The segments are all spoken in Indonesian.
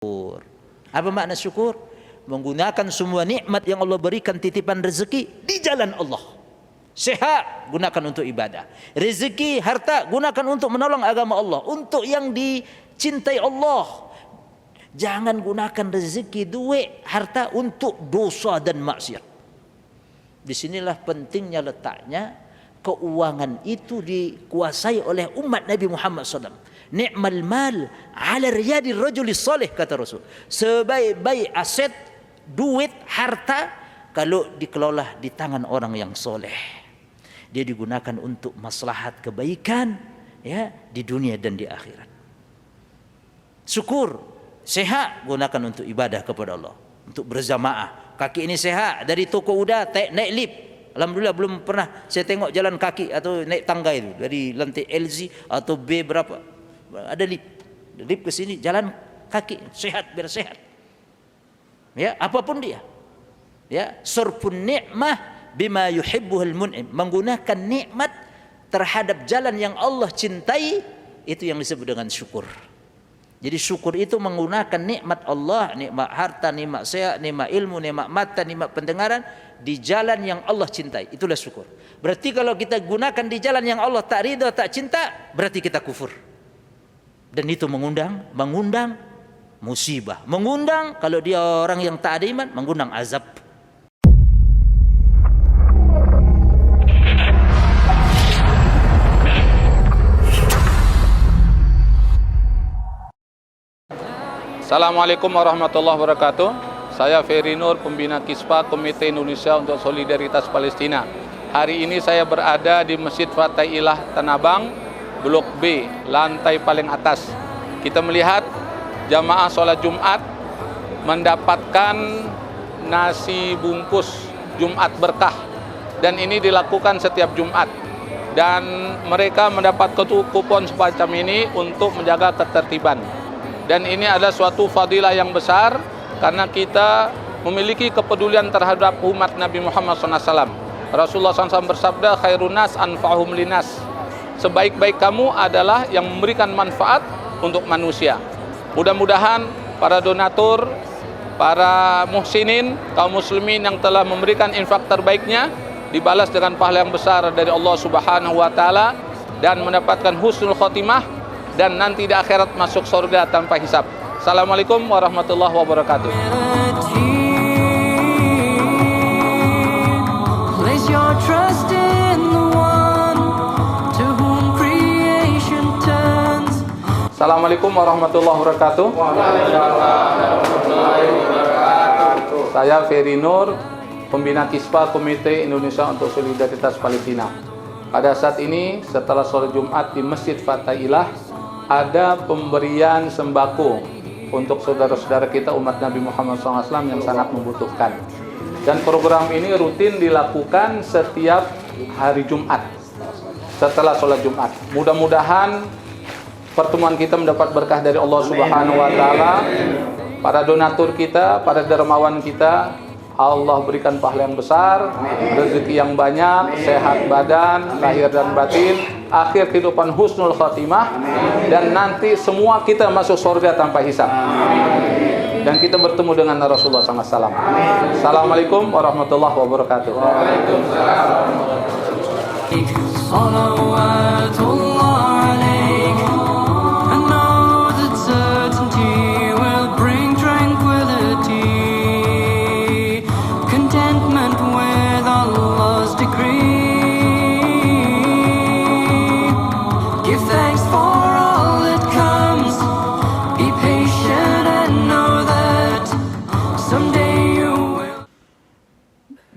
Apa makna syukur? Menggunakan semua nikmat yang Allah berikan, titipan rezeki di jalan Allah. Sehat, gunakan untuk ibadah. Rezeki, harta, gunakan untuk menolong agama Allah, untuk yang dicintai Allah. Jangan gunakan rezeki, duit, harta untuk dosa dan maksiat. Disinilah pentingnya letaknya keuangan itu dikuasai oleh umat Nabi Muhammad SAW. Ni'mal mal ala riyadi rajulis salih, kata Rasul. Sebaik-baik aset, duit, harta, kalau dikelola di tangan orang yang soleh. Dia digunakan untuk maslahat kebaikan, ya, di dunia dan di akhirat. Syukur, sehat, gunakan untuk ibadah kepada Allah, untuk berjamaah. Kaki ini sehat, dari toko udah naik lift. Alhamdulillah belum pernah saya tengok jalan kaki atau naik tangga itu dari lantai LZ atau B berapa. Ada lift ke sini, jalan kaki, sehat, biar sehat. Ya, apapun dia. Ya, surfun ni'mah bima yuhibbuhul mun'im, menggunakan nikmat terhadap jalan yang Allah cintai, itu yang disebut dengan syukur. Jadi syukur itu menggunakan nikmat Allah, nikmat harta, nikmat sehat, nikmat ilmu, nikmat mata, nikmat pendengaran di jalan yang Allah cintai. Itulah syukur. Berarti kalau kita gunakan di jalan yang Allah tak ridha, tak cinta, berarti kita kufur. Dan itu mengundang musibah. Mengundang, kalau dia orang yang tak ada iman, mengundang azab. Assalamualaikum warahmatullahi wabarakatuh. Saya Ferry Nur, pembina Kispa Komite Indonesia untuk Solidaritas Palestina. Hari ini saya berada di Masjid Fatailah Tanabang, Blok B, lantai paling atas. Kita melihat jamaah sholat Jumat mendapatkan nasi bungkus Jumat berkah. Dan ini dilakukan setiap Jumat. Dan mereka mendapat kupon semacam ini untuk menjaga ketertiban. Dan ini adalah suatu fadilah yang besar karena kita memiliki kepedulian terhadap umat Nabi Muhammad SAW. Rasulullah SAW bersabda, khairun nas anfa'uhum linas. Sebaik-baik kamu adalah yang memberikan manfaat untuk manusia. Mudah-mudahan para donatur, para muhsinin, kaum muslimin yang telah memberikan infak terbaiknya dibalas dengan pahala yang besar dari Allah Subhanahu wa taala dan mendapatkan husnul khotimah, dan nanti di akhirat masuk surga tanpa hisab. Assalamualaikum warahmatullahi wabarakatuh. Assalamualaikum warahmatullahi wabarakatuh. Saya Ferry Nur, pembina Kispa Komite Indonesia untuk Solidaritas Palestina. Pada saat ini setelah sholat Jumat di Masjid Fatailah, ada pemberian sembako untuk saudara-saudara kita umat Nabi Muhammad SAW yang sangat membutuhkan. Dan program ini rutin dilakukan setiap hari Jumat setelah sholat Jumat. Mudah-mudahan pertemuan kita mendapat berkah dari Allah Subhanahu wa taala. Para donatur kita, para dermawan kita, Allah berikan pahala yang besar, rezeki yang banyak, sehat badan, lahir dan batin, akhir kehidupan husnul khatimah, dan nanti semua kita masuk surga tanpa hisab. Dan kita bertemu dengan Rasulullah SAW. Assalamualaikum warahmatullahi wabarakatuh.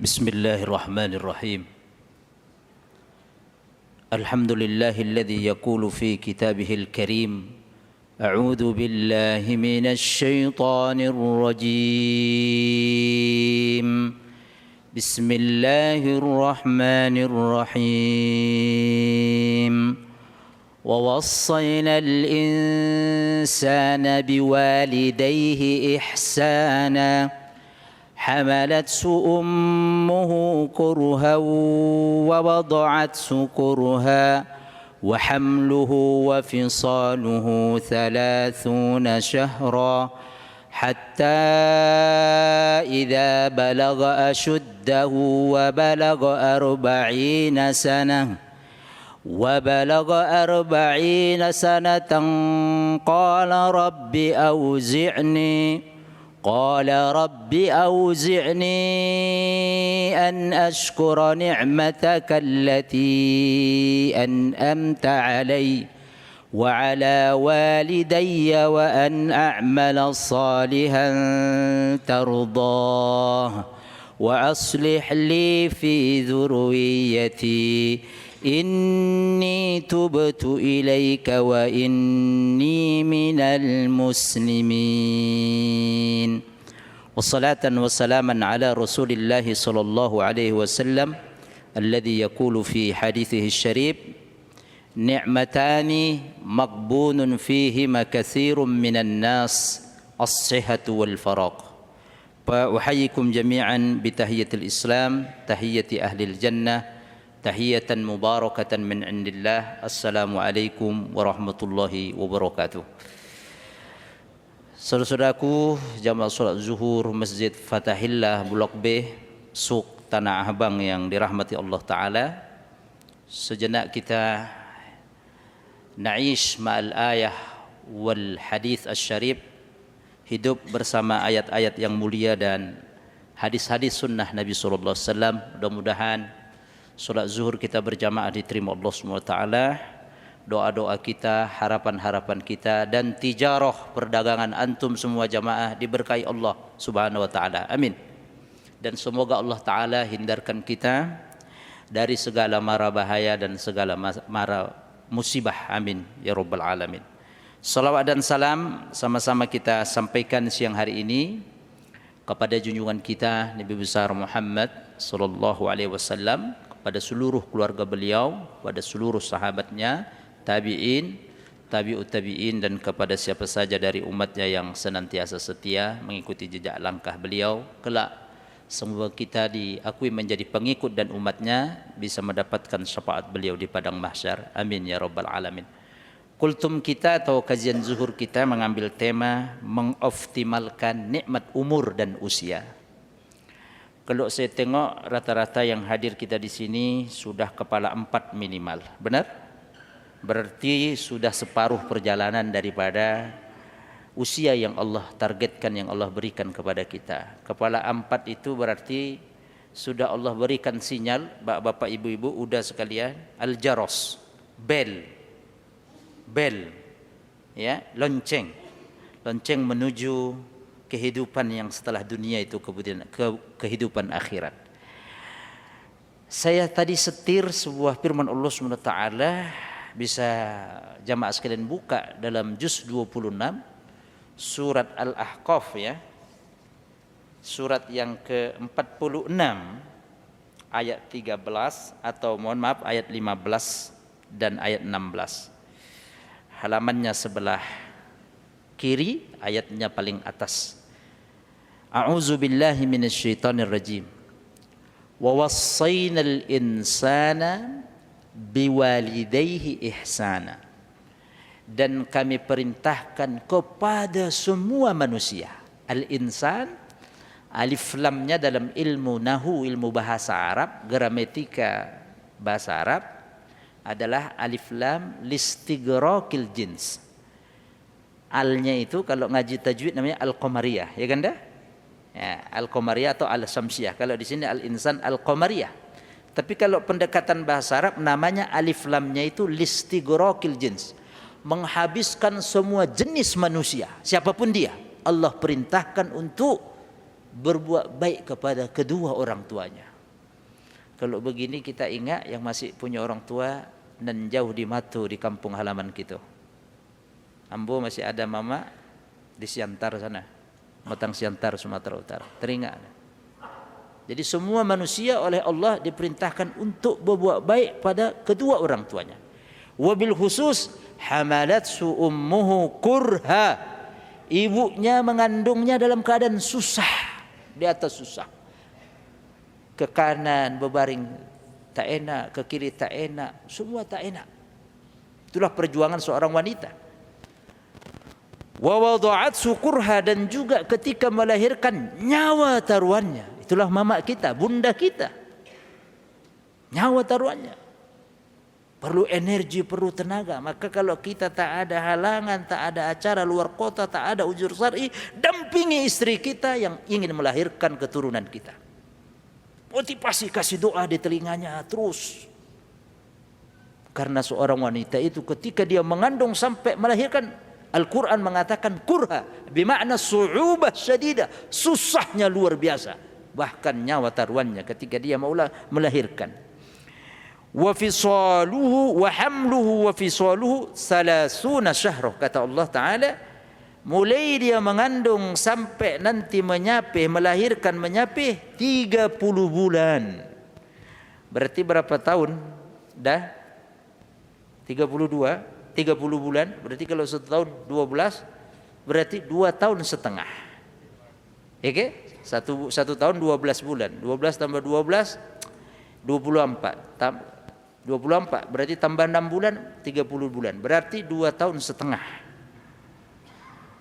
Bismillahirrahmanirrahim. Alhamdulillahilladzi yaqulu fi kitabihil karim, a'udzu billahi minasy syaithanir rajim. Bismillahirrahmanirrahim. Wa wassayna al-insana biwalidayhi ihsana. حملته أمه كرها ووضعته كرها وحمله وفصاله 30 شهرا حتى إذا بلغ أشده وبلغ 40 سنة قال رب أوزعني أن أشكر نعمتك التي أنعمت علي وعلى والدي وأن أعمل صالحا ترضاه وأصلح لي في ذريتي إني تبت إليك وإني من المسلمين والصلاة والسلاما على رسول الله صلى الله عليه وسلم الذي يقول في حديثه الشريف نعمتان مغبون فيهما كثير من الناس الصحة والفراغ فأحييكم جميعا بتحية الإسلام تحية أهل الجنة تحية مباركة من عند الله السلام عليكم ورحمة الله وبركاته. Saudara-saudaraku, jamaah salat zuhur Masjid Fatahillah Blok B, Suk Tanah Abang yang dirahmati Allah Ta'ala. Sejenak kita na'ish ma'al ayah wal hadith asy-syarif, hidup bersama ayat-ayat yang mulia dan hadis-hadis sunnah Nabi sallallahu alaihi wasallam. Mudah-mudahan salat zuhur kita berjamaah diterima Allah SWT, doa-doa kita, harapan-harapan kita, dan tijarah perdagangan antum semua jamaah diberkahi Allah Subhanahu wa taala. Amin. Dan semoga Allah taala hindarkan kita dari segala mara bahaya dan segala mara musibah. Amin ya rabbal alamin. Salawat dan salam sama-sama kita sampaikan siang hari ini kepada junjungan kita Nabi besar Muhammad sallallahu alaihi wasallam, pada seluruh keluarga beliau, pada seluruh sahabatnya, tabi'in, tabi'ut tabi'in, dan kepada siapa saja dari umatnya yang senantiasa setia mengikuti jejak langkah beliau. Kelak semoga kita diakui menjadi pengikut dan umatnya bisa mendapatkan syafaat beliau di padang mahsyar. Amin ya rabbal alamin. Kultum kita atau kajian zuhur kita mengambil tema mengoptimalkan nikmat umur dan usia. Kalau saya tengok rata-rata yang hadir kita di sini sudah kepala 4 minimal, benar? Berarti sudah separuh perjalanan daripada usia yang Allah targetkan, yang Allah berikan kepada kita. Kepala 4 itu berarti sudah Allah berikan sinyal, bapak-bapak, ibu-ibu, udah sekalian, al-jaros, bel, ya, lonceng menuju kehidupan yang setelah dunia itu, kemudian kehidupan akhirat. Saya tadi setir sebuah firman Allah SWT, bisa jamaah sekalian buka dalam juz 26 surat Al-Ahqaf ya. Surat yang ke-46 ayat 13 atau mohon maaf ayat 15 dan ayat 16. Halamannya sebelah kiri, ayatnya paling atas. A'udzu billahi minasyaitonir rajim. Wa wassaynal insana biwalidayhi ihsana. Dan kami perintahkan kepada semua manusia. Al-insan, alif lamnya dalam ilmu nahu, ilmu bahasa Arab, gramatika bahasa Arab adalah alif lam listighraqil jins. Alnya itu kalau ngaji tajwid namanya al-qamariyah, ya kan dah? Ya, al-qamariyah atau al-syamsiyah. Kalau di sini al-insan al-qamariyah. Tapi kalau pendekatan bahasa Arab namanya alif lamnya itu listighraqil jins, menghabiskan semua jenis manusia, siapapun dia. Allah perintahkan untuk berbuat baik kepada kedua orang tuanya. Kalau begini kita ingat yang masih punya orang tua dan jauh di Matu, di kampung halaman kita. Ambo masih ada mama di Siantar sana, Matang Siantar, Sumatera Utara. Teringat. Jadi semua manusia oleh Allah diperintahkan untuk berbuat baik pada kedua orang tuanya. Wabil khusus hamalatsu ummuhu kurha. Ibunya mengandungnya dalam keadaan susah, di atas susah. Ke kanan berbaring tak enak, ke kiri tak enak, semua tak enak. Itulah perjuangan seorang wanita. Wa wada'at sukurha, dan juga ketika melahirkan nyawa taruhannya. Itulah mama kita, bunda kita. Nyawa taruhannya. Perlu energi, perlu tenaga. Maka kalau kita tak ada halangan, tak ada acara luar kota, tak ada ujur syar'i, dampingi istri kita yang ingin melahirkan keturunan kita. Motivasi, kasih doa di telinganya terus. Karena seorang wanita itu ketika dia mengandung sampai melahirkan, Al-Quran mengatakan kurha, bermakna su'ubah syadidah, susahnya luar biasa. Bahkan nyawa taruhannya ketika dia mau melahirkan. Wa fisaluhu wa hamluhu wa fisaluhu 30 syahrah, kata Allah Ta'ala, mulai dia mengandung sampai nanti menyapih, melahirkan menyapih 30 bulan. Berarti berapa tahun? Dah 30 bulan, berarti kalau 1 tahun 12, berarti 2 tahun setengah. Oke? Satu tahun 12 bulan. 12 tambah 12 24. 24 berarti tambah 6 bulan 30 bulan. Berarti 2 tahun setengah.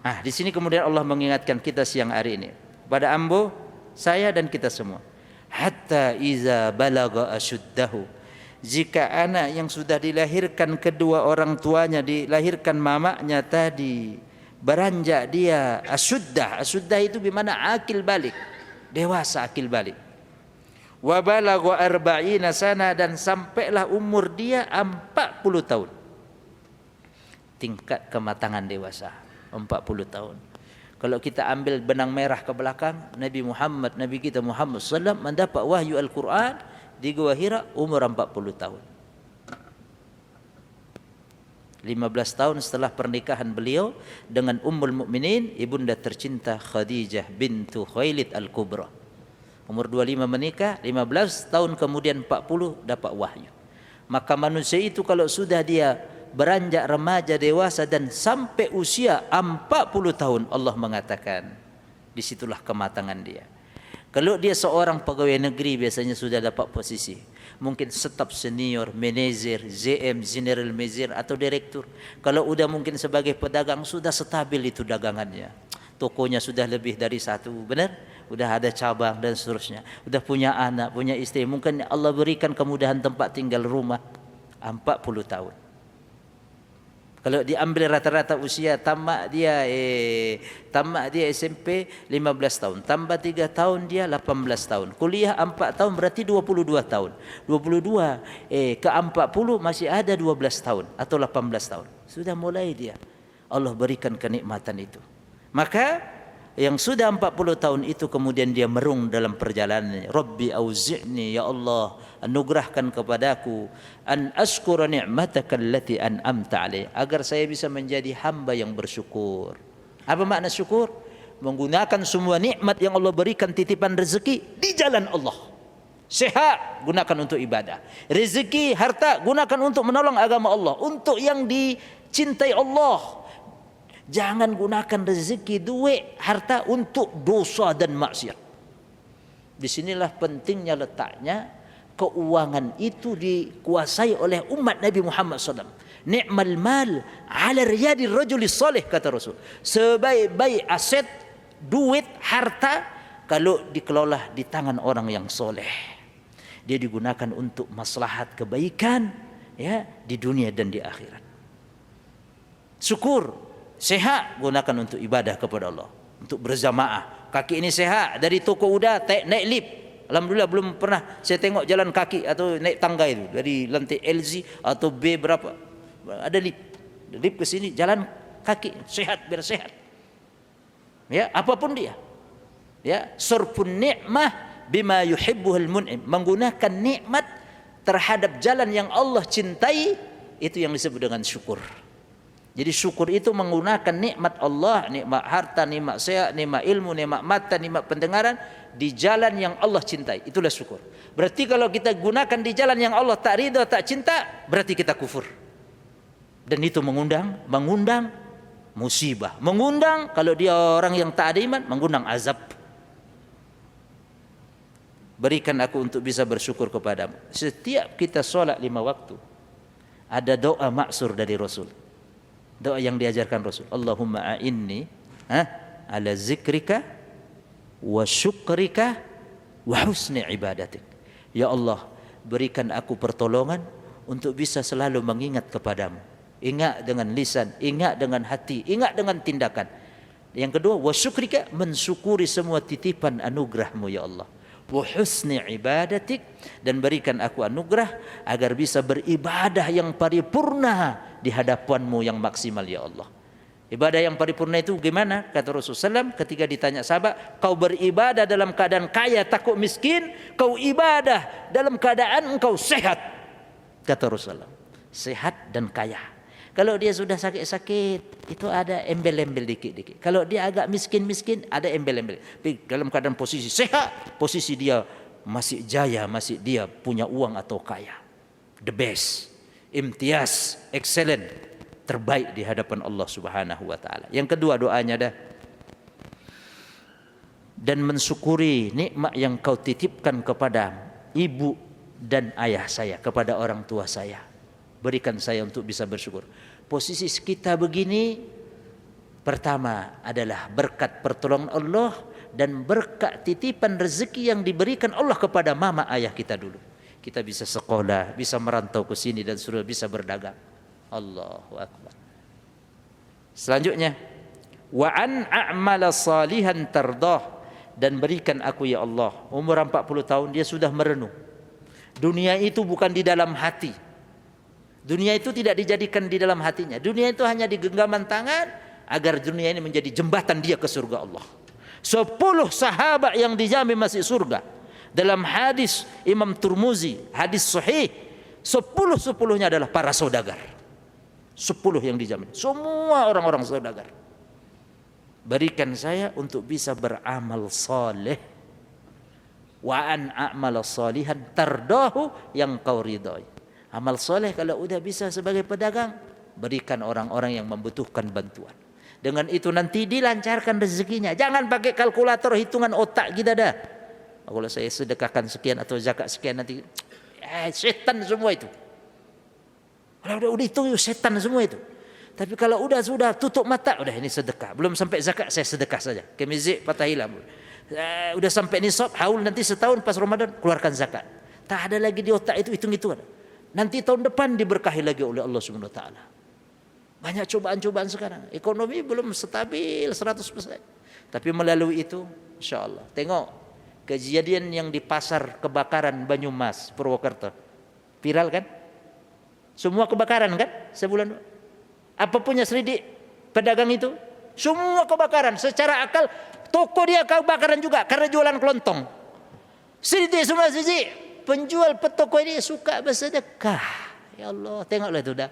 Nah, di sini kemudian Allah mengingatkan kita siang hari ini. Pada Ambo, saya dan kita semua. Hatta iza balaga asyuddahu. Jika anak yang sudah dilahirkan kedua orang tuanya, dilahirkan mamanya tadi, beranjak dia asyuddah. Asyuddah itu bermakna akil balik, dewasa akil balik. Wa balagha 40 sana, dan sampailah umur dia 40 tahun. Tingkat kematangan dewasa 40 tahun. Kalau kita ambil benang merah ke belakang, Nabi kita Muhammad SAW mendapat wahyu Al-Quran di Gua Hira umur 40 tahun. 15 tahun setelah pernikahan beliau dengan Ummul Mukminin, ibunda tercinta Khadijah bintu Khuwailid Al-Kubra. Umur 25 menikah, 15 tahun kemudian 40 dapat wahyu. Maka manusia itu kalau sudah dia beranjak remaja dewasa dan sampai usia 40 tahun, Allah mengatakan disitulah kematangan dia. Kalau dia seorang pegawai negeri biasanya sudah dapat posisi, mungkin staf senior, manajer, ZM, general manager atau direktur. Kalau udah mungkin sebagai pedagang sudah stabil itu dagangannya. Tokonya sudah lebih dari satu, benar? Udah ada cabang dan seterusnya. Udah punya anak, punya istri. Mungkin Allah berikan kemudahan tempat tinggal rumah. 40 tahun. Kalau diambil rata-rata usia tamat dia SMP 15 tahun, tambah 3 tahun dia 18 tahun. Kuliah 4 tahun berarti 22 tahun. 22 ke 40 masih ada 12 tahun atau 18 tahun. Sudah mulai dia. Allah berikan kenikmatan itu. Maka yang sudah 40 tahun itu kemudian dia merung dalam perjalanannya. Rabbi auzi'ni, ya Allah, anugerahkan kepadaku an askura ni'mataka allati an'amta alaihi, agar saya bisa menjadi hamba yang bersyukur. Apa makna syukur? Menggunakan semua nikmat yang Allah berikan, titipan rezeki di jalan Allah. Sehat gunakan untuk ibadah. Rezeki, harta gunakan untuk menolong agama Allah, untuk yang dicintai Allah. Jangan gunakan rezeki, duit, harta untuk dosa dan maksiat. Disinilah pentingnya letaknya keuangan itu dikuasai oleh umat Nabi Muhammad SAW. Ni'mal mal ala riyadi rajuli salih, kata Rasul. Sebaik-baik aset, duit, harta kalau dikelola di tangan orang yang soleh. Dia digunakan untuk maslahat kebaikan ya di dunia dan di akhirat. Syukur. Sehat gunakan untuk ibadah kepada Allah, untuk berjamaah. Kaki ini sehat, dari toko udah naik lift. Alhamdulillah belum pernah saya tengok jalan kaki atau naik tangga itu dari lantai LZ atau B berapa. Ada lift ke sini, jalan kaki, sehat, biar sehat. Ya, apapun dia. Ya, surfun ni'mah bima yuhibbuhul mun'im, menggunakan nikmat terhadap jalan yang Allah cintai, itu yang disebut dengan syukur. Jadi syukur itu menggunakan nikmat Allah, nikmat harta, nikmat sehat, nikmat ilmu, nikmat mata, nikmat pendengaran di jalan yang Allah cintai. Itulah syukur. Berarti kalau kita gunakan di jalan yang Allah tak ridha, tak cinta, berarti kita kufur. Dan itu mengundang musibah. Mengundang, kalau dia orang yang tak ada iman, mengundang azab. Berikan aku untuk bisa bersyukur kepadamu. Setiap kita sholat 5 waktu, ada doa maksur dari Rasul. Doa yang diajarkan Rasul. Allahumma a'inni ala zikrika wa syukrika wa husni ibadatik. Ya Allah, berikan aku pertolongan untuk bisa selalu mengingat kepadamu. Ingat dengan lisan, ingat dengan hati, ingat dengan tindakan. Yang kedua, wa syukrika, mensyukuri semua titipan anugerahmu ya Allah. Wa husni ibadatik, dan berikan aku anugerah agar bisa beribadah yang paripurna di hadapanmu yang maksimal ya Allah. Ibadah yang paripurna itu gimana? Kata Rasulullah SAW ketika ditanya sahabat, kau beribadah dalam keadaan kaya takut miskin, kau ibadah dalam keadaan engkau sehat. Kata Rasulullah, sehat dan kaya. Kalau dia sudah sakit-sakit, itu ada embel-embel dikit-dikit. Kalau dia agak miskin-miskin, ada embel-embel. Tapi dalam keadaan posisi sehat, posisi dia masih jaya, masih dia punya uang atau kaya. The best, imtiaz, excellent, terbaik di hadapan Allah Subhanahu wa taala. Yang kedua doanya dah, dan mensyukuri nikmat yang kau titipkan kepada ibu dan ayah saya, kepada orang tua saya. Berikan saya untuk bisa bersyukur. Posisi kita begini, pertama adalah berkat pertolongan Allah dan berkat titipan rezeki yang diberikan Allah kepada mama ayah kita dulu. Kita bisa sekolah, bisa merantau ke sini dan sudah bisa berdagang. Allahu akbar. Selanjutnya, wa an a'mala salihan tardah, dan berikan aku ya Allah, umur 40 tahun dia sudah merenung. Dunia itu bukan di dalam hati. Dunia itu tidak dijadikan di dalam hatinya. Dunia itu hanya di genggaman tangan agar dunia ini menjadi jembatan dia ke surga Allah. 10 sahabat yang dijamin masih surga. Dalam hadis Imam Turmuzi, hadis sahih, 10-10-nya adalah para saudagar. 10 yang dijamin. Semua orang-orang saudagar. Berikan saya untuk bisa beramal saleh. Wa an a'mala salihan tardahu, yang kau ridhai. Amal soleh kalau udah bisa sebagai pedagang, berikan orang-orang yang membutuhkan bantuan. Dengan itu nanti dilancarkan rezekinya. Jangan pakai kalkulator hitungan otak kita dah. Kalau saya sedekahkan sekian atau zakat sekian nanti setan semua itu. Kalau udah itu setan semua itu. Tapi kalau sudah tutup mata, udah ini sedekah. Belum sampai zakat saya sedekah saja. Kemizik patah hilang. Udah sampai nisab haul, nanti setahun pas Ramadan keluarkan zakat. Tak ada lagi di otak itu hitung-hitungan. Nanti tahun depan diberkahi lagi oleh Allah Subhanahu wa taala. Banyak cobaan-cobaan sekarang. Ekonomi belum stabil 100%. Tapi melalui itu insyaallah. Tengok kejadian yang di pasar kebakaran Banyumas, Purwokerto. Viral kan? Semua kebakaran kan? Sebulan. Apa punya selidik pedagang itu? Semua kebakaran. Secara akal toko dia kebakaran juga karena jualan kelontong. Selidik semua siji. Penjual petoko ini suka bersedekah. Ya Allah, tengoklah itu dah.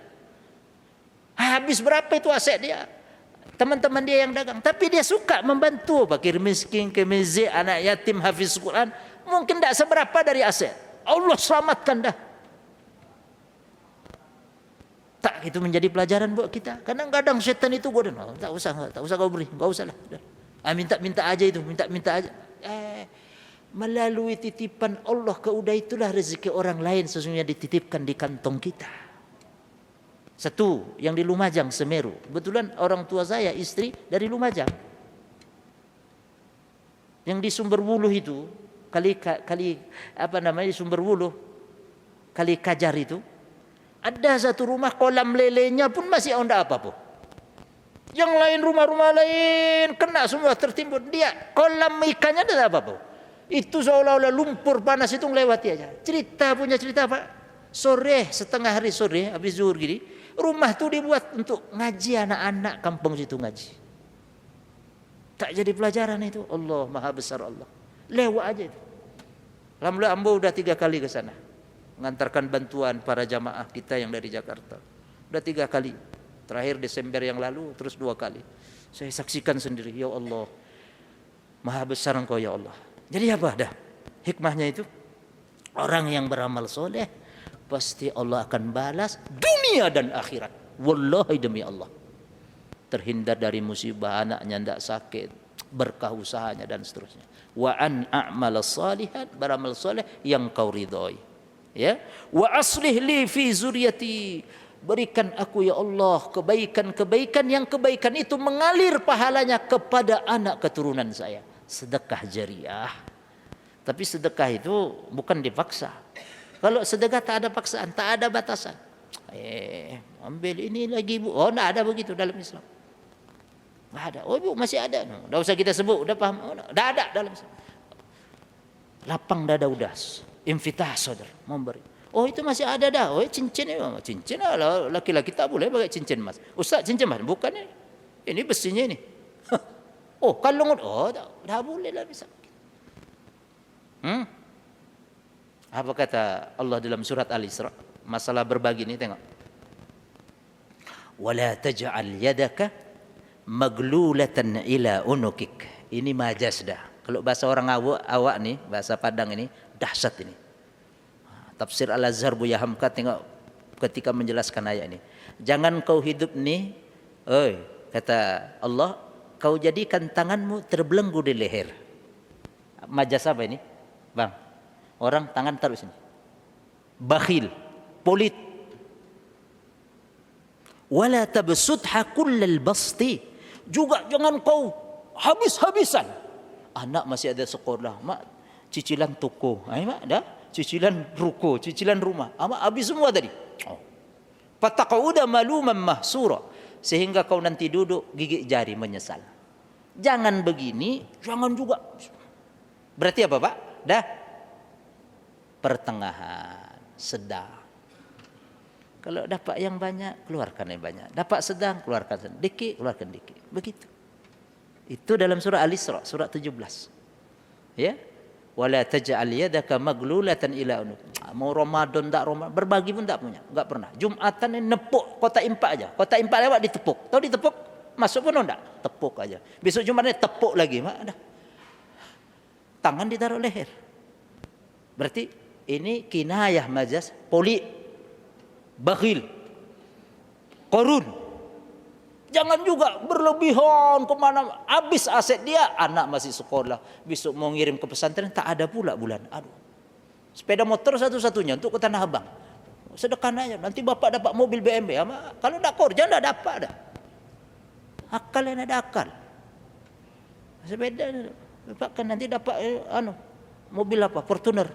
Habis berapa itu aset dia? Teman-teman dia yang dagang, tapi dia suka membantu fakir miskin, kemizik, anak yatim, hafiz Quran. Mungkin tidak seberapa dari aset. Allah selamatkan dah. Tak, itu menjadi pelajaran buat kita. Kadang-kadang setan itu godaan. Oh, tak usah kau beri, enggak usah lah. Minta aja itu, minta aja. Melalui titipan Allah keudah itulah rezeki orang lain sesungguhnya dititipkan di kantong kita. Satu yang di Lumajang, Semeru. Kebetulan orang tua saya istri dari Lumajang. Yang di Sumberwuluh itu, di Sumberwuluh, Kali Kajar itu, ada satu rumah kolam lelenya pun masih ada apa-apa. Yang lain rumah-rumah lain kena semua tertimbun, dia kolam ikannya ada apa-apa. Itu seolah-olah lumpur panas itu melewati aja. Punya cerita Pak. Sore, setengah hari sore, habis zuhur gini, rumah itu dibuat untuk ngaji anak-anak kampung situ ngaji. Tak jadi pelajaran itu. Allah Maha Besar Allah. Lewat aja itu. Alhamdulillah ambo udah 3 kali ke sana. Mengantarkan bantuan para jamaah kita yang dari Jakarta. Udah 3 kali. Terakhir Desember yang lalu, terus 2 kali. Saya saksikan sendiri. Ya Allah, Maha Besar Engkau ya Allah. Jadi apa dah hikmahnya itu? Orang yang beramal soleh pasti Allah akan balas dunia dan akhirat. Wallahi demi Allah. Terhindar dari musibah, anaknya tidak sakit, berkah usahanya dan seterusnya. Wa an a'mal salihan, beramal soleh yang kau ridhoi. Ya. Wa aslih li fi zuriyati, Berikan aku ya Allah kebaikan-kebaikan yang kebaikan itu mengalir pahalanya kepada anak keturunan saya. Sedekah jariah. Tapi sedekah itu bukan dipaksa. Kalau sedekah tak ada paksaan, tak ada batasan. Ambil ini lagi bu. Oh, tidak ada begitu dalam Islam. Tidak ada. Oh bu, masih ada. Tidak usah kita sebut. Sudah paham. Oh, tidak ada dalam Islam. Lapang dada udas. Infitah saudara. Memberi. Oh itu masih ada dah. Oh cincin ini. Cincin lah. Laki-laki tak boleh pakai cincin emas. Ustaz cincin emas. Bukan ini. Ini besinya ini. Oh kalung. Oh dah boleh lah bisa. Apa kata Allah dalam surat Al-Isra? Masalah berbagi ini tengok. Wala taj'al yadaka maglulatan ila unukik. Ini majas dah. Kalau bahasa orang awak nih, bahasa Padang ini dahsyat ini. Tafsir Al-Azhar Buya Hamka tengok ketika menjelaskan ayat ini. Jangan kau hidup nih, kata Allah, kau jadikan tanganmu terbelenggu di leher. Majas apa ini? Bang, orang tangan taruh sini. Bakhil, pelit. Wala tabsutha kullal basti. Juga jangan kau habis-habisan. Anak masih ada sekolah, mak cicilan toko, mak dah cicilan ruko, cicilan rumah. Mak habis semua tadi. Fataqauda maluman mahsura, sehingga kau nanti duduk gigit jari menyesal. Jangan begini, jangan juga. Berarti apa, Pak? Dah pertengahan, sedang. Kalau dapat yang banyak, keluarkan yang banyak. Dapat sedang, keluarkan sedang. Dikit, keluarkan dikit. Begitu. Itu dalam surah Al-Isra, surah 17. Ya. Wala taj'al yadaka maglulatan ila unuk. Mau Ramadan tak Ramadan, berbagi pun tak punya, enggak pernah. Jumatan ini nepuk kotak impak aja. Kotak impak lewat ditepuk. Tahu ditepuk? Masuk pun enggak, tepuk aja. Besok Jumat ini tepuk lagi, mak dah. Tangan ditaruh leher. Berarti ini kinayah majas, poli, bakhil, korun. Jangan juga berlebihan kemana, habis aset dia, anak masih sekolah, besok mau ngirim ke pesantren tak ada pula bulan. Aduh, sepeda motor satu-satunya untuk ke Tanah Abang, sedekah aja. Nanti bapak dapat mobil BMW, kalau tak kerja tak dapat dah. Akal yang ada akal. Sepeda bapak kan nanti dapat mobil apa, Fortuner.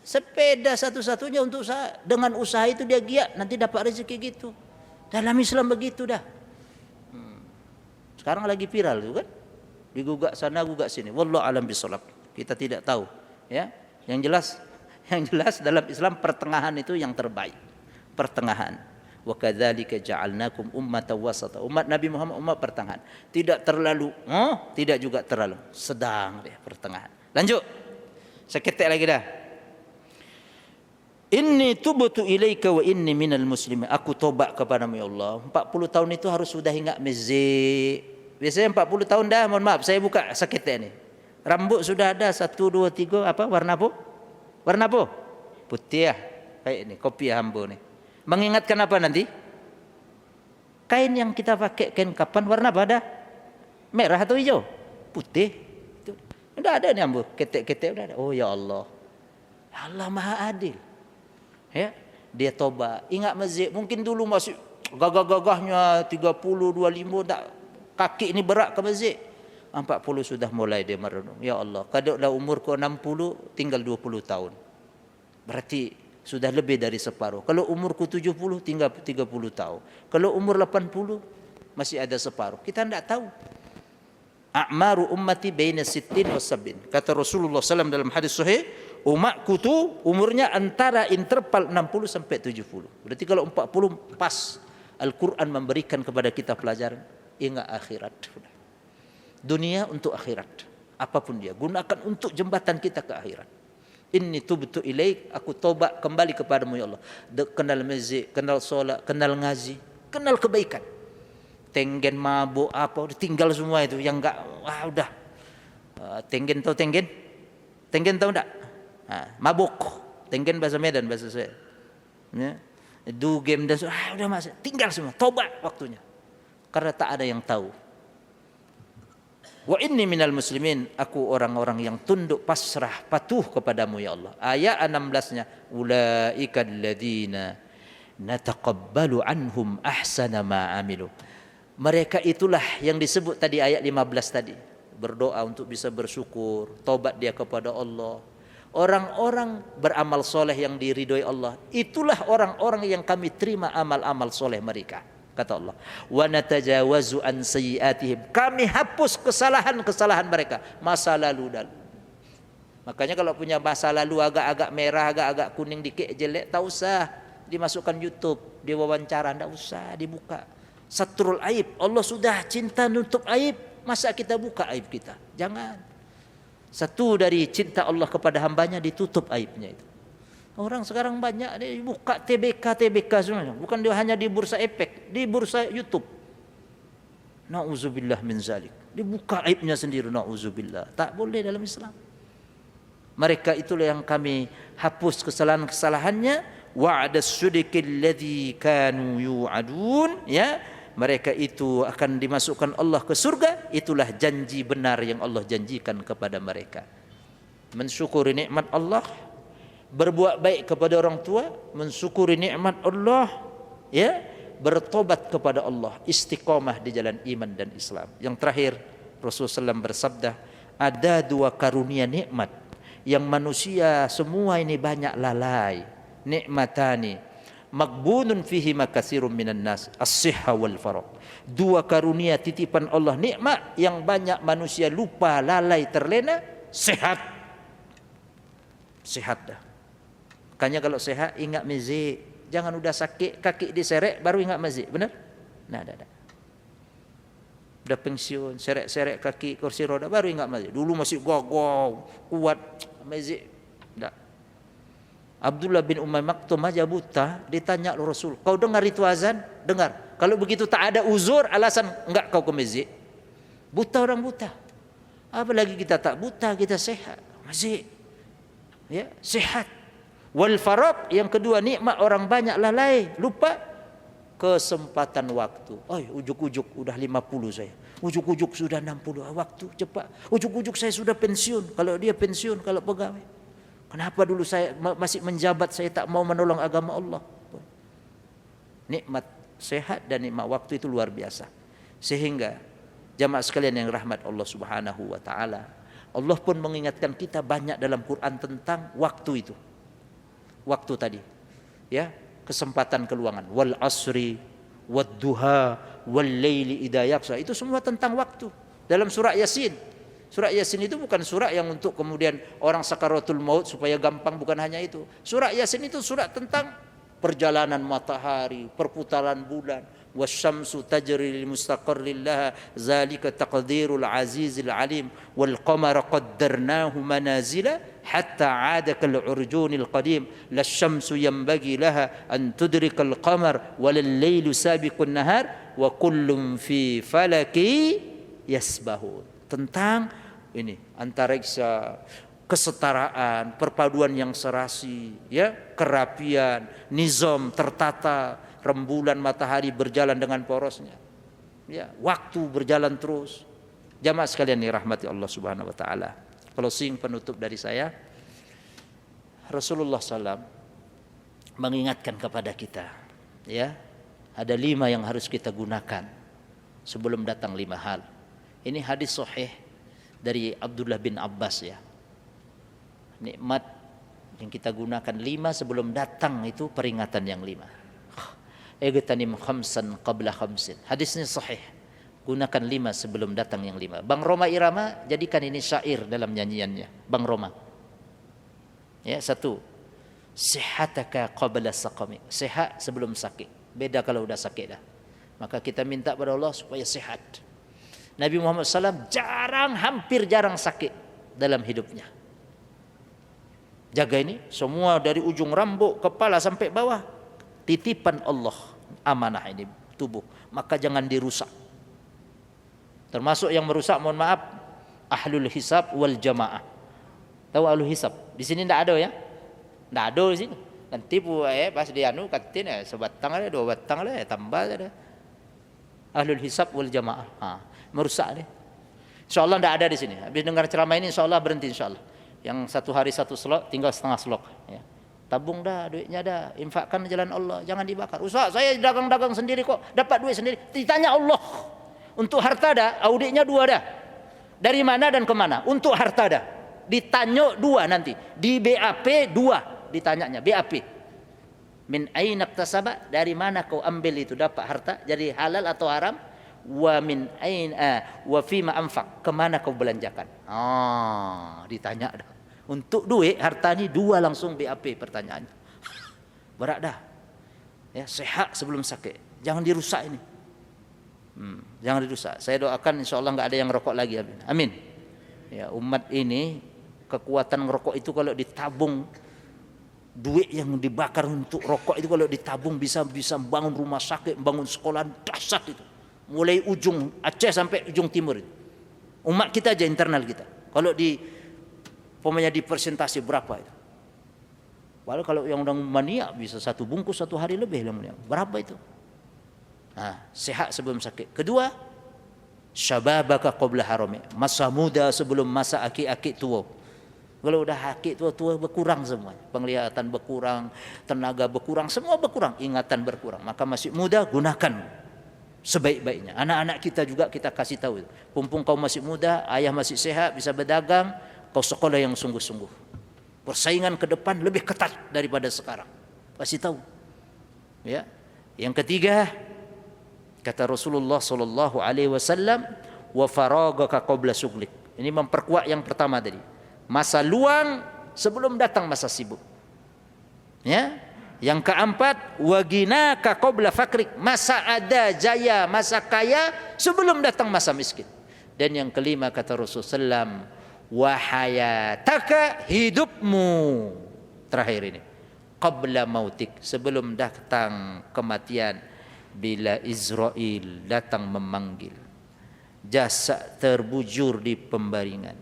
Sepeda satu-satunya untuk usaha. Dengan usaha itu dia giat, nanti dapat rezeki gitu. Dalam Islam begitu dah. Sekarang lagi viral tu kan, digugak sana gugak sini. Wallahu alam bisawab. Kita tidak tahu, ya. Yang jelas dalam Islam pertengahan itu yang terbaik. Pertengahan. Wa kadzalika ja'alnakum ummatan wasata. Umat Nabi Muhammad umat pertengahan. Tidak terlalu, tidak juga terlalu. Sedang dia pertengahan. Lanjut. Seketik lagi dah. Inni tubtu ilaika wa inni minal muslimin. Aku tobat kepadamu ya Allah. 40 tahun itu harus sudah ingat masjid. Biasanya 40 tahun dah, mohon maaf saya buka seketik ni. Rambut sudah ada 1 2 3 apa warna apa? Warna apa? Putih ya. Kayak ini kopi hamba ni. Mengingatkan apa nanti? Kain yang kita pakai kain kapan warna apa dah? Merah atau hijau? Putih. Itu. Sudah ada ni hamba, ketek-ketek sudah ada. Oh ya Allah. Allah Maha Adil. Ya, dia tobat, ingat masjid. Mungkin dulu masih gagah-gagahnya 30, 25 tak, kaki ini berat ke masjid. 40 sudah mulai dia merenung. Ya Allah, kadang umurku 60, tinggal 20 tahun. Berarti sudah lebih dari separuh. Kalau umurku 70, tinggal 30 tahun. Kalau umur 80, masih ada separuh. Kita tidak tahu. A'maru ummati baina 60 wa 70. Kata Rasulullah SAW dalam hadis sahih, umatku tu umurnya antara interval 60 sampai 70. Berarti kalau 40 pas. Al-Quran memberikan kepada kita pelajaran, ingat akhirat. Dunia untuk akhirat. Apapun dia, gunakan untuk jembatan kita ke akhirat. Inni tubtu ilaik, aku tobat kembali kepadamu ya Allah. Kenal masjid, kenal solat, kenal ngaji, kenal kebaikan. Tenggen mabuk apa, tinggal semua itu yang enggak, udah. Tenggen tahu tenggen? Tenggen tahu enggak? Mabuk. Tenggen bahasa Medan, bahasa saya. Ya. Do game dan udah mas, tinggal semua, tobat waktunya. Karena tak ada yang tahu. Wa inni minal muslimin, aku orang-orang yang tunduk pasrah patuh kepadamu ya Allah. Ayat 16-nya, ulaika alladziina nataqabbalu anhum ahsana ma amilu. Mereka itulah yang disebut tadi ayat 15 tadi, berdoa untuk bisa bersyukur, taubat dia kepada Allah. Orang-orang beramal soleh yang diridhoi Allah, itulah orang-orang yang kami terima amal-amal soleh mereka. Kata Allah, wa natajawazu an sayyi'atihim, kami hapus kesalahan-kesalahan mereka masa lalu. Makanya kalau punya masa lalu agak-agak merah, agak-agak kuning dikit jelek, tak usah dimasukkan YouTube, diwawancara, tak usah dibuka. Satrul aib, Allah sudah cinta nutup aib, masa kita buka aib kita? Jangan. Satu dari cinta Allah kepada hambanya, ditutup aibnya itu. Orang sekarang banyak buka TBK semuanya, bukan dia hanya di bursa efek, di bursa YouTube. Nauzubillah min zalik, dibuka aibnya sendiri. Nauzubillah, tak boleh dalam Islam. Mereka itulah yang kami hapus kesalahan-kesalahannya. Wa'das syudiqil ladzi kanu yu'adun, ya, mereka itu akan dimasukkan Allah ke surga. Itulah janji benar yang Allah janjikan kepada mereka. Mensyukuri nikmat Allah, berbuat baik kepada orang tua, mensyukuri nikmat Allah, ya, bertobat kepada Allah, istiqamah di jalan iman dan Islam. Yang terakhir, Rasulullah SAW bersabda, ada dua karunia nikmat yang manusia semua ini banyak lalai. Nikmatani magbunun fihi makatsirun minan nas, as-sihha wal faragh. Dua karunia titipan Allah, nikmat yang banyak manusia lupa, lalai, terlena. Sehat dah. Makanya kalau sehat ingat masjid. Jangan udah sakit kaki diseret baru ingat masjid. Benar? Nah, ada. Udah pensiun, seret-seret kaki kursi roda baru ingat masjid. Dulu masih gagah, kuat masjid. Enggak. Abdullah bin Umay Maktum aja buta, ditanya Rasul, kau dengar itu azan? Dengar. Kalau begitu tak ada uzur, alasan enggak kau ke masjid. Buta orang buta. Apalagi kita tak buta, kita sehat. Masjid. Ya, sehat. Wal faraq, yang kedua nikmat orang banyak lalai, lupa kesempatan waktu. Ujuk-ujuk udah 50 saya. Ujuk-ujuk sudah 60, waktu cepat. Ujuk-ujuk saya sudah pensiun. Kalau dia pensiun, kalau pegawai. Kenapa dulu saya masih menjabat, saya tak mau menolong agama Allah? Nikmat sehat dan nikmat waktu itu luar biasa. Sehingga jamaah sekalian yang rahmat Allah Subhanahu wa taala, Allah pun mengingatkan kita banyak dalam Quran tentang waktu itu. Waktu tadi, ya, kesempatan keluangan, wal asri wad duha wal laili idza yaghsha, itu semua tentang waktu dalam surah Yasin. Surah Yasin itu bukan surah yang untuk kemudian orang sakaratul maut supaya gampang, bukan hanya itu. Surah Yasin itu surah tentang perjalanan matahari, perputaran bulan. Wasyamsu tajri li mustaqarrin laha, zalika taqdirul azizil alim, wal qamara qaddarnahu manazila hatta 'ada kal urjunil qadim, lasyamsu yanbaghi laha an tudrikal qamar walal lailu sabiqun nahar wa kullun fi falaki yasbahun. Tentang ini antariksa, kesetaraan, perpaduan yang serasi, ya, kerapian, nizam tertata, rembulan matahari berjalan dengan porosnya, ya, waktu berjalan terus. Jamaah sekalian yang rahmati Allah Subhanahu wa taala. Closing, penutup dari saya, Rasulullah SAW mengingatkan kepada kita, ya, ada 5 yang harus kita gunakan sebelum datang 5 hal. Ini hadis sahih dari Abdullah bin Abbas, ya. Nikmat yang kita gunakan 5 sebelum datang itu peringatan yang 5. Igtanim khamsan qabla khamsin. Hadisnya sahih. Gunakan 5 sebelum datang yang 5. Bang Roma Irama jadikan ini syair dalam nyanyiannya. Bang Roma. Ya, 1. Sihataka qabla saqami. Sehat sebelum sakit. Beda kalau udah sakit dah. Maka kita minta pada Allah supaya sehat. Nabi Muhammad SAW hampir jarang sakit dalam hidupnya. Jaga ini, semua dari ujung rambut, kepala sampai bawah, titipan Allah, amanah ini tubuh. Maka jangan dirusak. Termasuk yang merusak, mohon maaf, ahlul hisab wal jamaah. Tahu ahlul hisab? Di sini tidak ada, ya? Tidak ada di sini. Nanti pas dia katin sebatang ada, 2 batang ada, tambah ada. Ahlul hisab wal jamaah. Merusak deh. Insyaallah tidak ada di sini. Habis dengar ceramah ini insyaallah berhenti insyaallah. Yang 1 hari 1 slot tinggal setengah slot, ya. Tabung dah, duitnya dah, infakkan jalan Allah, jangan dibakar. Ustaz, saya dagang-dagang sendiri kok, dapat duit sendiri. Ditanya Allah. Untuk harta dah, auditnya 2 dah. Dari mana dan kemana? Untuk harta dah. Ditanya 2 nanti. Di BAP 2 ditanyanya, BAP. Min aina iktasaba, dari mana kau ambil itu dapat harta, jadi halal atau haram? Wa min aina wa fima anfaq, kemana kau belanjakan? Ditanya dah. Untuk duit harta ni 2 langsung BAP pertanyaannya. Berat dah. Ya, sehat sebelum sakit. Jangan dirusak ini. Jangan dirusak. Saya doakan insya-Allah enggak ada yang rokok lagi. Amin. Ya, umat ini kekuatan ngerokok itu kalau ditabung, duit yang dibakar untuk rokok itu kalau ditabung bisa bangun rumah sakit, bangun sekolah dahsyat itu. Mulai ujung Aceh sampai ujung timur itu. Umat kita aja, internal kita. Kalau di persentase berapa itu? Walau kalau yang orang maniak bisa 1 bungkus 1 hari lebih yang berapa itu? Sehat sebelum sakit. Kedua, syababaka qabla harami, masa muda sebelum masa aki-aki tua. Kalau udah aki tua-tua berkurang semuanya, penglihatan berkurang, tenaga berkurang, semua berkurang, ingatan berkurang. Maka masih muda gunakan sebaik-baiknya. Anak-anak kita juga kita kasih tahu, pumpung kau masih muda, ayah masih sehat, bisa berdagang, kau sekolah yang sungguh-sungguh. Persaingan ke depan lebih ketat daripada sekarang. Kasih tahu. Ya. Yang ketiga, kata Rasulullah sallallahu alaihi wasallam, wa faragaka qabla syughlik. Ini memperkuat yang pertama tadi. Masa luang sebelum datang masa sibuk. Ya. Yang keempat, wa ginaka qabla fakrik. Masa ada jaya, masa kaya sebelum datang masa miskin. Dan yang kelima kata Rasulullah sallam, wahayataka, hidupmu terakhir ini, qabla mautik, sebelum datang kematian, bila Israel datang memanggil, jasad terbujur di pembaringan,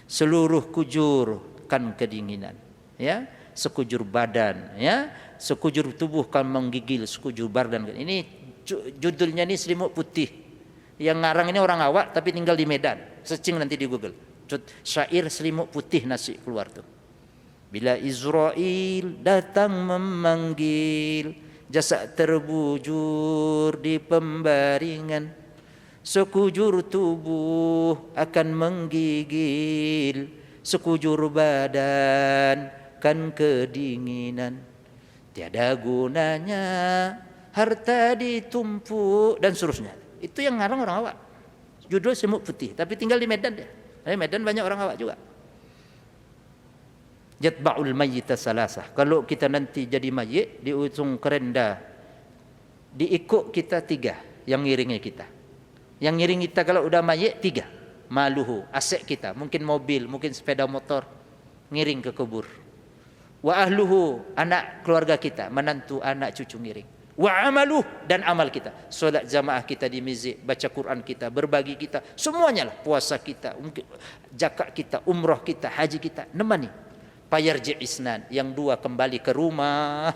seluruh kujur kan kedinginan, ya, sekujur badan, ya, sekujur tubuh kan menggigil, sekujur badan. Ini judulnya ini Selimut Putih. Yang ngarang ini orang awak tapi tinggal di Medan. Searching nanti di Google. Syair Selimut Putih nasi keluar tuh. Bila Israel datang memanggil, jasad terbujur di pembaringan, sekujur tubuh akan menggigil, sekujur badan kan kedinginan. Tiada gunanya harta ditumpuk, dan seterusnya. Itu yang ngarang orang awak. Judul Selimut Putih, tapi tinggal di Medan dia. Medan banyak orang awak juga. Yatba'ul mayyita salasah. Kalau kita nanti jadi mayit di ujung kerenda, diikut kita 3 yang ngiringi kita. Yang ngiringi kita kalau udah mayit 3. Maluhu, aset kita, mungkin mobil, mungkin sepeda motor, ngiring ke kubur. Wa ahluhu, anak keluarga kita, menantu, anak cucu ngiring. Wa amaluh, dan amal kita, solat jamaah kita di masjid, baca Quran kita, berbagi kita, semuanya lah, puasa kita, zakat kita, umrah kita, haji kita, nemani. Payarji isnan, yang 2 kembali ke rumah,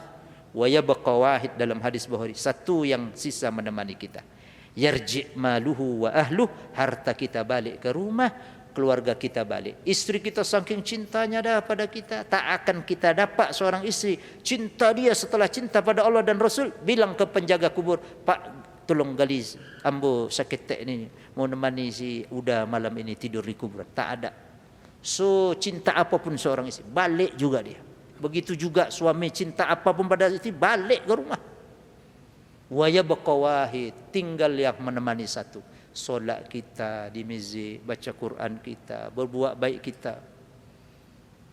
wa yabqa wahid dalam hadis Bukhari, 1 yang sisa menemani kita. Yarji maluhu wa ahluh, harta kita balik ke rumah, keluarga kita balik. Istri kita saking cintanya dah pada kita, tak akan kita dapat seorang istri cinta dia setelah cinta pada Allah dan Rasul. Bilang ke penjaga kubur, Pak, tolong gali ambo sakit tek ni, mau nemani si Uda malam ini tidur di kuburan. Tak ada. So cinta apapun seorang istri, balik juga dia. Begitu juga suami cinta apapun pada istri, balik ke rumah. Wa yabqa wahid, tinggal yang menemani 1. Solat kita di masjid, baca Quran kita, berbuat baik kita.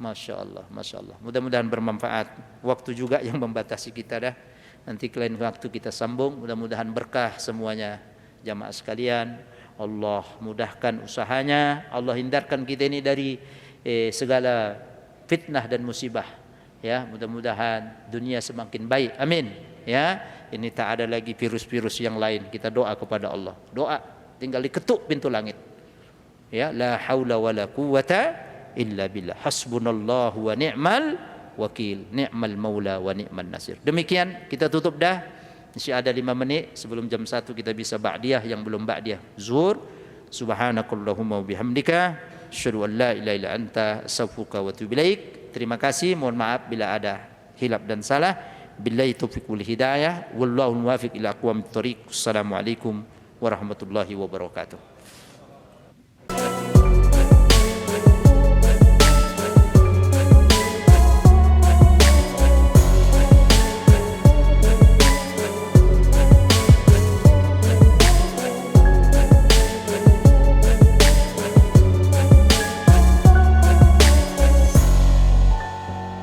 Masya Allah, Masya Allah. Mudah-mudahan bermanfaat. Waktu juga yang membatasi kita dah. Nanti lain waktu kita sambung. Mudah-mudahan berkah semuanya jamaah sekalian. Allah mudahkan usahanya. Allah hindarkan kita ini dari segala fitnah dan musibah. Ya, mudah-mudahan dunia semakin baik. Amin. Ya, ini tak ada lagi virus-virus yang lain. Kita doa kepada Allah. Doa. Tinggal diketuk pintu langit. Ya, la haula wala quwata illa billah. Hasbunallahu wa ni'mal wakil. Ni'mal maula wa ni'mal nasir. Demikian kita tutup dah. Masih ada 5 menit sebelum jam 1 kita bisa ba'diyah yang belum ba'diyah zuhur. Subhanakallahumma wa bihamdika asyhadu an la ilaha illa anta astaghfiruka wa atubu ilaik. Terima kasih. Mohon maaf bila ada hilaf dan salah. Billahi taufiq wal hidayah, wallahu muwaffiq ila aqwamit thoriq. Assalamualaikum warahmatullahi wabarakatuh.